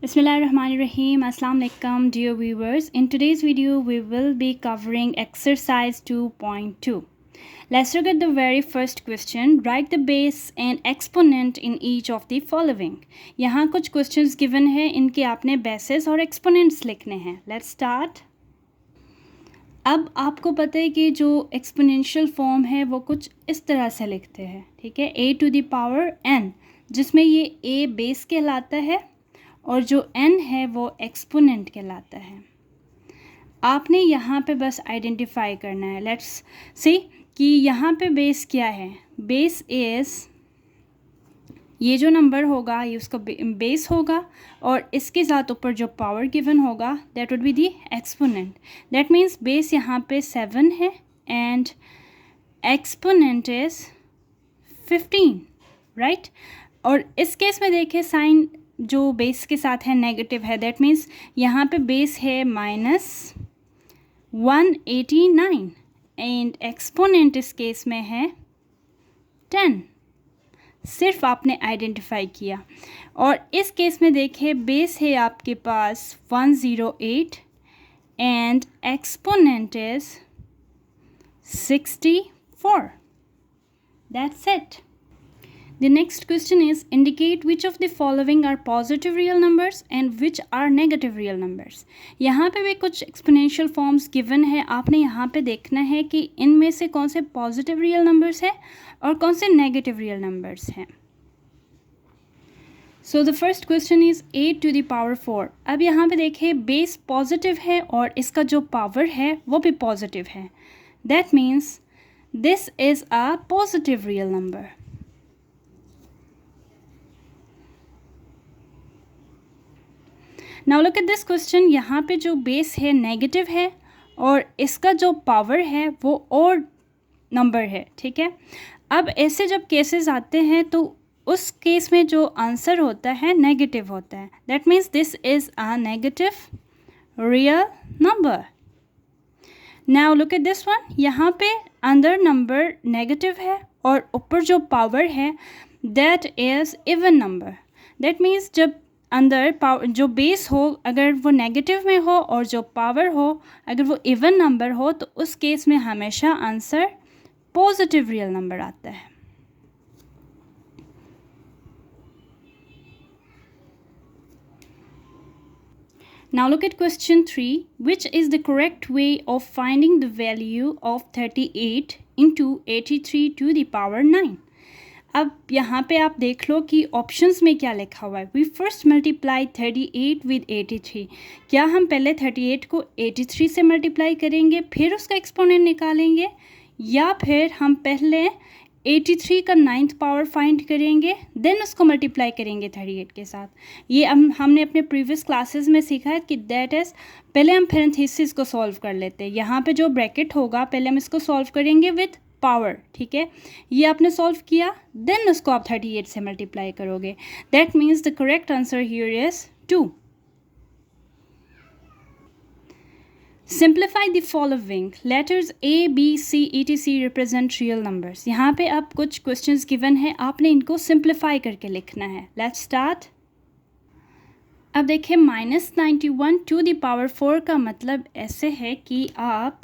Bismillahirrahmanirrahim. Assalamu alaikum, dear viewers. In today's video, we will be covering exercise 2.2. Let's look at the very first question. Write the base and exponent in each of the following. यहाँ कुछ questions given है, इनके आपने bases और exponents लिखने हैं. Let's start. अब आपको पता है कि जो exponential form है वो कुछ इस तरह से लिखते हैं, ठीक है, a to the power n, जिसमें ये a base कहलाता है और जो n है वो एक्सपोनेंट कहलाता है. आपने यहाँ पे बस आइडेंटिफाई करना है. लेट्स सी कि यहाँ पे बेस क्या है. बेस इज़, ये जो नंबर होगा ये उसका बेस होगा और इसके साथ ऊपर जो पावर गिवन होगा that would be the exponent. That means base यहाँ पे 7 है एंड एक्सपोनेंट इज़ 15, राइट. और इस केस में देखिए साइन जो बेस के साथ है नेगेटिव है. दैट मीन्स यहाँ पे बेस है -189 एंड एक्सपोनेंट इस केस में है 10. सिर्फ आपने आइडेंटिफाई किया. और इस केस में देखिए बेस है आपके पास 108 and exponent is 64. That's it. The next question is indicate which of the following are positive real numbers and which are negative real numbers. यहाँ पे भी कुछ exponential forms given है. आपने यहाँ पे देखना है कि इनमें से कौन से positive real numbers हैं और कौन से negative real numbers हैं. So the first question is 8 to the power 4. अब यहाँ पे देखिए base positive है और इसका जो power है वो भी positive है. That means this is a positive real number. Now look at this question. यहाँ पे जो बेस है नेगेटिव है और इसका जो पावर है वो और नंबर है, ठीक है. अब ऐसे जब केसेस आते हैं तो उस केस में जो आंसर होता है नेगेटिव होता है. That means this is a negative real number. Now look at this one. यहाँ पे अंदर नंबर नेगेटिव है और ऊपर जो पावर है that is even number. That means जब अंदर पावर जो बेस हो अगर वो नेगेटिव में हो और जो पावर हो अगर वो इवन नंबर हो तो उस केस में हमेशा आंसर पॉजिटिव रियल नंबर आता है. Now look at question 3. Which is the correct way of finding the value of 38 into 83 to the power 9? अब यहाँ पे आप देख लो कि ऑप्शंस में क्या लिखा हुआ है. We first multiply 38 with 83. क्या हम पहले 38 को 83 से मल्टीप्लाई करेंगे फिर उसका एक्सपोनेंट निकालेंगे, या फिर हम पहले 83 का 9th पावर फाइंड करेंगे देन उसको मल्टीप्लाई करेंगे 38 के साथ. ये हमने अपने प्रीवियस क्लासेस में सीखा है कि दैट इज़ पहले हम पैरेंथेसिस को सॉल्व कर लेते हैं. यहाँ पे जो ब्रैकेट होगा पहले हम इसको सॉल्व करेंगे विद पावर, ठीक है. ये आपने सॉल्व किया देन उसको आप 38 से मल्टीप्लाई करोगे. That means the correct answer here is 2. Simplify the following. Letters A, B, C, etc. Represent real numbers. यहाँ पे अब कुछ क्वेश्चंस गिवन है, आपने इनको सिंप्लीफाई करके लिखना है. Let's start. अब देखिए -91 टू द पावर 4 का मतलब ऐसे है कि आप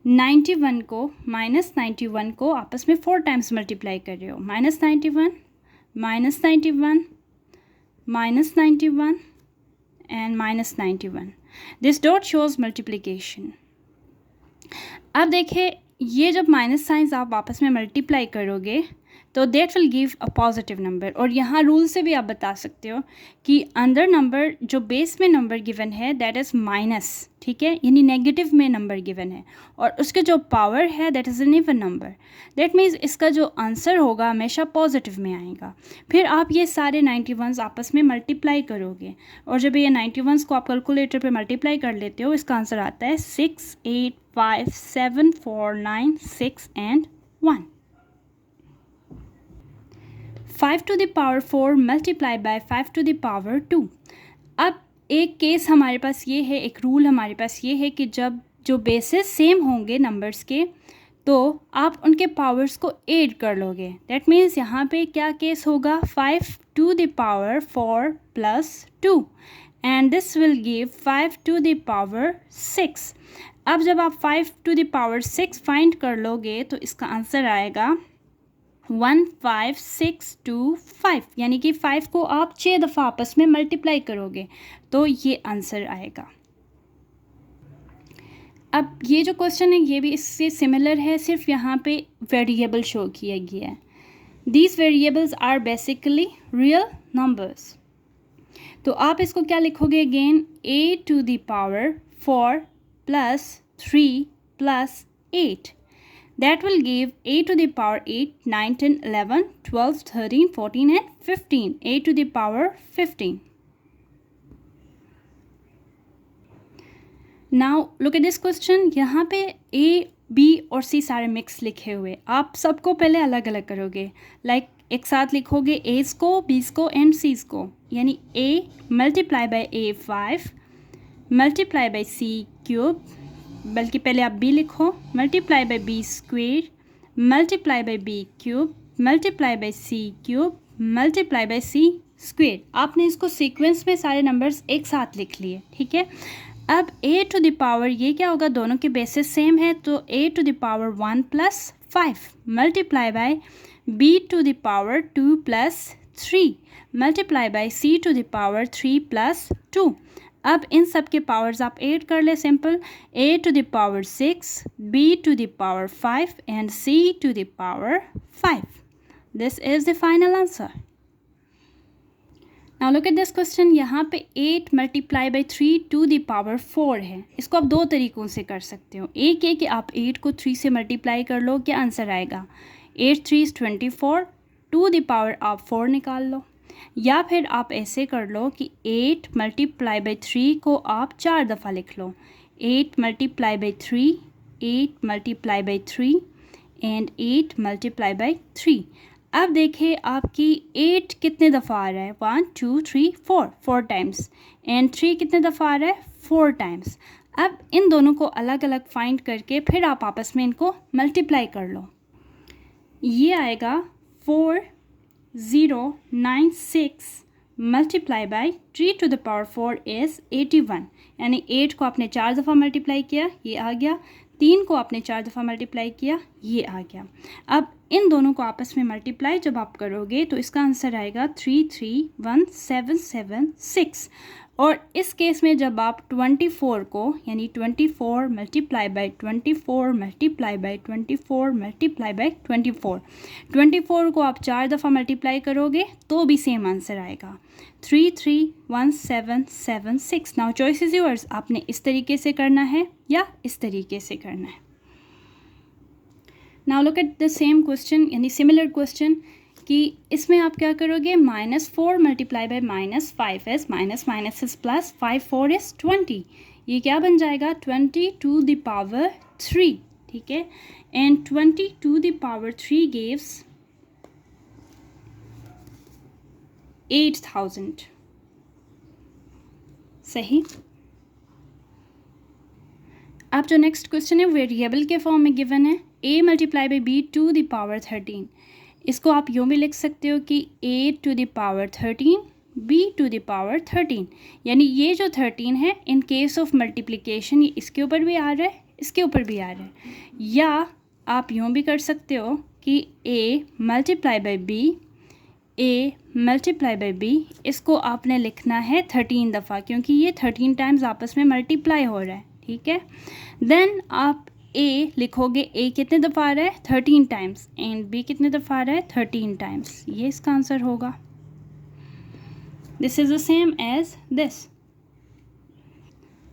91 को आपस में 4 टाइम्स मल्टीप्लाई कर रहे हो. -91 -91 and -91. This dot shows multiplication. अब देखिए ये जब माइनस साइंस आप आपस में मल्टीप्लाई करोगे तो that will give a positive number. और यहाँ रूल से भी आप बता सकते हो कि अंदर नंबर जो बेस में नंबर गिवन है दैट इज़ माइनस, ठीक है, यानी नेगेटिव में नंबर गिवन है और उसके जो पावर है that is an even number. That means इसका जो आंसर होगा हमेशा पॉजिटिव में आएगा. फिर आप ये सारे 91s आपस में मल्टीप्लाई करोगे और जब ये 91s को आप कैलकुलेटर पे मल्टीप्लाई कर लेते हो इसका आंसर आता है 6, 8, 5, 7, 4, 9, 6 and 1. 5 to the power 4 multiply by 5 to the power 2. अब एक केस हमारे पास ये है, एक रूल हमारे पास ये है कि जब जो बेसिस सेम होंगे नंबर्स के तो आप उनके पावर्स को ऐड कर लोगे। दैट मीन्स यहाँ पे क्या केस होगा, 5 to the power 4 plus 2 and this will give 5 to the power 6। अब जब आप 5 to the power 6 फाइंड कर लोगे तो इसका आंसर आएगा 15625, यानी कि 5 को आप 6 दफ़ा आपस में मल्टीप्लाई करोगे तो ये आंसर आएगा। अब ये जो क्वेश्चन है ये भी इससे सिमिलर है, सिर्फ यहाँ पे वेरिएबल शो किया गया है। These variables are basically real numbers. तो आप इसको क्या लिखोगे again, a to the power 4 plus 3 plus 8, that will give a to the power 8, 9, 10, 11, 12, 13, 14 and 15, a to the power 15। Now look at this question, यहाँ पे ए बी और सी सारे mix लिखे हुए, आप सबको पहले अलग अलग करोगे, लाइक एक साथ लिखोगे एस को, बीस को एंड सीज को, यानी A multiply by A 5 multiply by C cube, बल्कि पहले आप बी लिखो, multiply by B square multiply by B cube multiply by C cube multiply by C square. आपने इसको सीक्वेंस में सारे नंबर्स एक साथ लिख लिए, ठीक है। अब a टू द पावर, ये क्या होगा, दोनों के बेसिस सेम है, तो a to the power 1 plus 5 multiply by b to the power 2 plus 3 multiply by c to the power 3 plus 2। अब इन सब के पावर्स आप ऐड कर ले, simple, a to the power 6 b to the power 5 and c to the power 5। This is the final answer. Now look at this question, यहाँ पे 8 multiply by 3 to the power 4 है। इसको आप दो तरीक़ों से कर सकते हो। एक है कि आप 8 को 3 से मल्टीप्लाई कर लो, क्या आंसर आएगा, 8 3 is 24, टू द पावर आप 4 निकाल लो। या फिर आप ऐसे कर लो कि 8 मल्टीप्लाई बाई 3 को आप 4 दफ़ा लिख लो, 8 multiply by 3, 8 multiply by 3 and 8 multiply by 3। अब देखिए आपकी 8 कितने दफ़ा आ रहा है, 1 2 3 4, 4 टाइम्स, एंड 3 कितने दफ़ा आ रहा है, 4 टाइम्स। अब इन दोनों को अलग अलग फाइंड करके फिर आप आपस में इनको मल्टीप्लाई कर लो। ये आएगा 4096 multiply by 3 to the power 4 इज़ 81, यानी 8 को आपने 4 दफ़ा मल्टीप्लाई किया, ये आ गया, 3 को आपने 4 दफ़ा मल्टीप्लाई किया, ये आ गया। अब इन दोनों को आपस में मल्टीप्लाई जब आप करोगे तो इसका आंसर आएगा 33176। और इस केस में जब आप 24 को, यानी 24 multiply by 24 multiply by 24 multiply by 24 को आप 4 दफ़ा मल्टीप्लाई करोगे तो भी सेम आंसर आएगा, 331776। नाउ चॉइस इज योर्स, आपने इस तरीके से करना है या इस तरीके से करना है। Now look at the same question, यानी सिमिलर क्वेश्चन, कि इसमें आप क्या करोगे, -4 multiply by -5 is minus minus is plus, 5 4 is 20, ये क्या बन जाएगा, 20 टू द पावर 3, ठीक है, एंड 20 टू द पावर 3 गिव्स 8000, सही। अब जो नेक्स्ट क्वेश्चन है वेरिएबल के फॉर्म में गिवन है, a multiply by b to the power 13। इसको आप यूँ भी लिख सकते हो कि a to the power 13 b to the power 13, यानी ये जो 13 है इन केस ऑफ मल्टीप्लिकेशन ये इसके ऊपर भी आ रहा है, इसके ऊपर भी आ रहा है। या आप यूँ भी कर सकते हो कि a multiply by b, a multiply by b, इसको आपने लिखना है 13 दफ़ा, क्योंकि ये 13 टाइम्स आपस में मल्टीप्लाई हो रहा है, ठीक है। देन आप a लिखोगे, a कितने दफ़ा आ रहा है, 13 टाइम्स, एंड b कितने दफ़ा आ रहा है, 13 टाइम्स, ये इसका आंसर होगा। This is the same as this.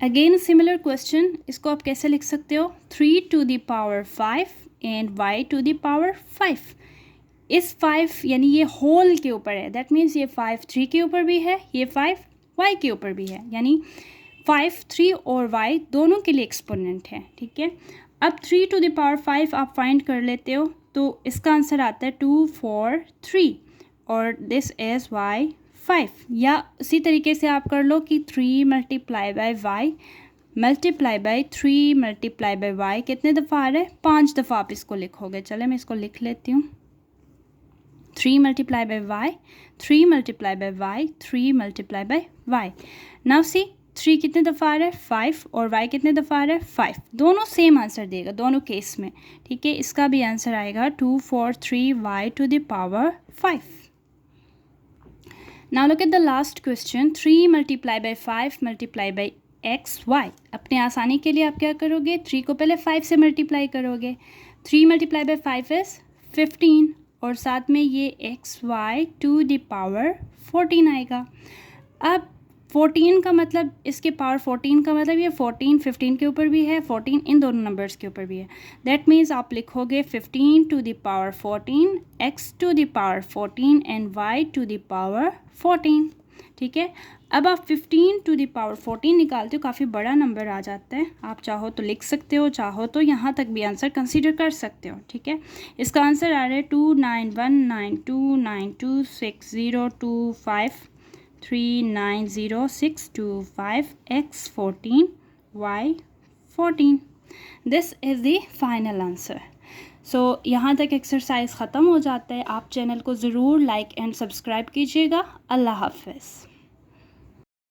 Again similar question, इसको आप कैसे लिख सकते हो, 3 to the power 5 and y to the power 5। इस 5 यानी ये होल के ऊपर है, दैट मीन्स ये 5 3 के ऊपर भी है, ये 5 y के ऊपर भी है, यानी 5 3 और y दोनों के लिए एक्सपोनेंट है, ठीक है। अब 3 टू द पावर 5 आप फाइंड कर लेते हो तो इसका आंसर आता है 2 4 3 और दिस इज़ y 5। या उसी तरीके से आप कर लो कि 3 multiply by y multiply by 3 multiply by y कितने दफ़ा आ रहा है? 5 दफ़ा आप इसको लिखोगे। चले मैं इसको लिख लेती हूँ। 3 multiply by y, 3 multiply by y, 3 multiply by y. Now see 3 कितने दफ़ा आ रहा है? 5 और y कितने दफ़ा आ रहा है? 5। दोनों सेम आंसर देगा दोनों केस में, ठीक है। इसका भी आंसर आएगा 2 4 3 y to the power 5। Now look at the last question, 3 multiply by 5 multiply by x y. अपने आसानी के लिए आप क्या करोगे? 3 को पहले 5 से मल्टीप्लाई करोगे। 3 मल्टीप्लाई बाय 5 इज़ 15 और साथ में ये x y to the power 14 आएगा। अब 14 का मतलब, इसके पावर 14 का मतलब ये 14 15 के ऊपर भी है, 14 इन दोनों नंबर्स के ऊपर भी है। दैट मीन्स आप लिखोगे 15 to the power 14, x to the power 14 and y to the power 14, ठीक है। अब आप 15 टू द पावर 14 निकालते हो, काफ़ी बड़ा नंबर आ जाता है। आप चाहो तो लिख सकते हो, चाहो तो यहाँ तक भी आंसर कंसीडर कर सकते हो, ठीक है। इसका आंसर आ रहा है 2919292602539062 x14 y 14। This is the final answer. So यहाँ तक एक्सरसाइज ख़त्म हो जाता है। आप चैनल को ज़रूर लाइक एंड सब्सक्राइब कीजिएगा। अल्लाह हाफ़िज़।